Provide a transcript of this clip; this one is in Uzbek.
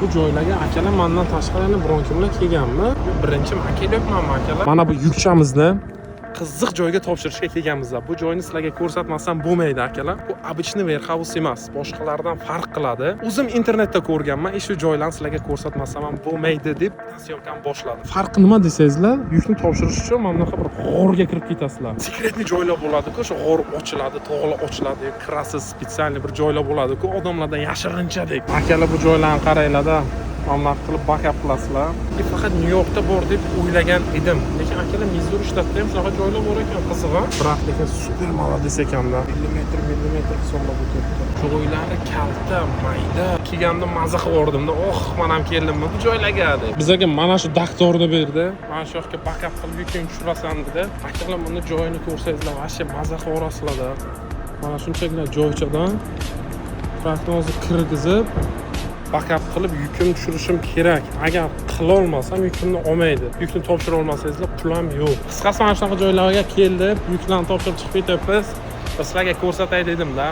Bu joylarga akalar mendan tashqari yana biron kimlar kelganmi? Birinchi men kelyapmanmi akalar? Mana bu yukchamizni qiziq joyga topshirishga kelganmiz. Bu joyni sizlarga ko'rsatmasam bo'lmaydi akalar. Bu обычный warehouse emas, boshqalardan farq qiladi. O'zim internetda ko'rganman, shu joylarni sizlarga ko'rsatmasam ham bo'lmaydi deb syomkani boshladim. Farqi nima desangizlar, yukni topshirish uchun mana bunaqa bir g'orga kirib ketasizlar. Sekretli joylar bo'ladi-ku, o'sha g'or ochiladi, tog'lar ochiladi, kirasiz, spesialniy bir joylar bo'ladi-ku, odamlardan yashirinchadek. Akalar bu joylarni qaranglar-da. Mamlak qilib backup qilasizlar. Faqat Nyu-Yorkda bor deb o'ylagan edim. Lekin akalar Mizuri shtatida ham shunaqa joylar bor ekan, qizig'i. Biroq lekin super молодец ekanda. Millimetr hisoblab o'tyapti. Joylari kalta, mayda. Kelganda maza qilib "Oh, men ham keldimmi bu joylarga" deb. Bizga mana shu daktorni berdi. Mana shu yoqqa backup qilib yuking tushirasan dedi. Akalar buni joyini ko'rsangizlar, vashcha maza qilib o'rasizlar-da. Mana shunchagina joychadan traktorni hozir kirgizib backup qilib yukimni tushirishim kerak. Agar qila olmasam yukimni olmaydi. Yukni topshira olmasangizlar pulim yo'q. Qisqasi mana shunaqa joylarga kelib, yuklarni topshirib chiqib ketyapmiz. Sizlarga ko'rsatay dedim-da.